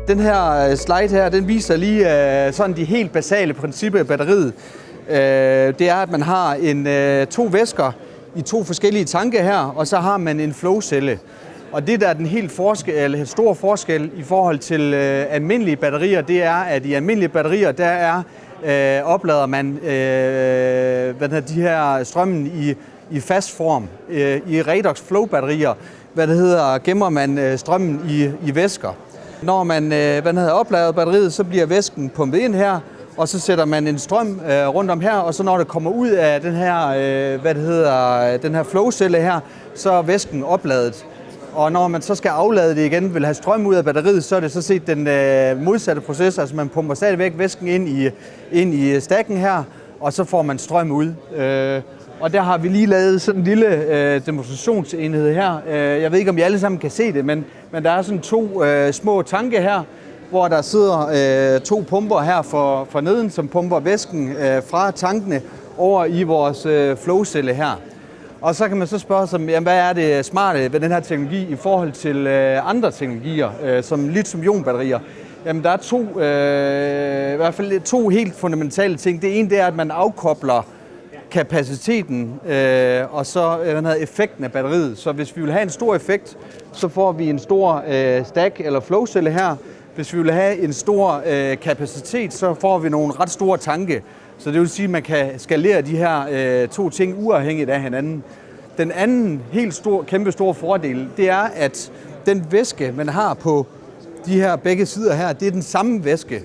Den her slide her, den viser lige sådan de helt basale principper i batteriet. Det er, at man har to væsker i to forskellige tanke her, og så har man en flowcelle. Og det, der er den helt store forskel i forhold til almindelige batterier, det er, at i almindelige batterier, der oplader man de her strømmen i fast form. I redox flow batterier, gemmer man strømmen i væsker. Når man oplader batteriet, så bliver væsken pumpet ind her, og så sætter man en strøm rundt om her, og så når det kommer ud af den her flowcelle her, så er væsken opladet. Og når man så skal aflade det igen, vil have strøm ud af batteriet, så er det så set den modsatte proces. Altså man pumper stadigvæk væsken ind i stakken her, og så får man strøm ud. Og der har vi lige lavet sådan en lille demonstrationsenhed her. Jeg ved ikke, om I alle sammen kan se det, men der er sådan to små tanke her, hvor der sidder to pumper her for neden, som pumper væsken fra tankene over i vores flowcelle her. Og så kan man så spørge sig, jamen, hvad er det smarte ved den her teknologi i forhold til andre teknologier, som lithium-ion-batterier? Jamen, der er i hvert fald to helt fundamentale ting. Det ene det er, at man afkobler kapaciteten og så effekten af batteriet. Så hvis vi vil have en stor effekt, så får vi en stor stack eller flowcelle her. Hvis vi vil have en stor kapacitet, så får vi nogle ret store tanke. Så det vil sige, at man kan skalere de her to ting uafhængigt af hinanden. Den anden kæmpe store fordel, det er, at den væske, man har på de her begge sider her, det er den samme væske.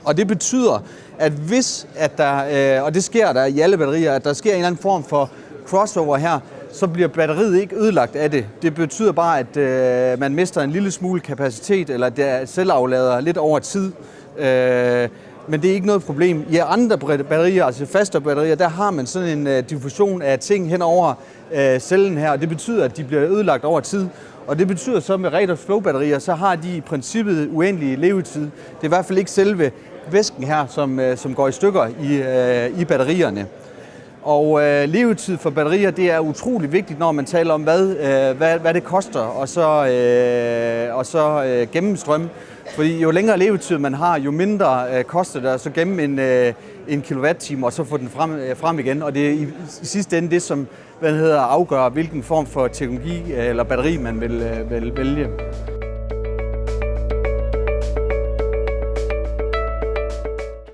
Og det betyder, at hvis og det sker der i alle batterier, at der sker en eller anden form for crossover her, så bliver batteriet ikke ødelagt af det. Det betyder bare, at man mister en lille smule kapacitet, eller det selvaflader lidt over tid. Men det er ikke noget problem. I andre batterier, altså faste batterier, der har man sådan en diffusion af ting hen over cellen her, og det betyder, at de bliver ødelagt over tid. Og det betyder så med redox flow batterier, så har de i princippet uendelig levetid. Det er i hvert fald ikke selve væsken her, som går i stykker i batterierne. Og levetid for batterier, det er utrolig vigtigt, når man taler om, hvad det koster, og så gemme strøm. Fordi jo længere levetid man har, jo mindre koster det at så gemme en kilowatt-time, og så få den frem igen. Og det er i sidste ende det, som afgør, hvilken form for teknologi eller batteri man vil vælge.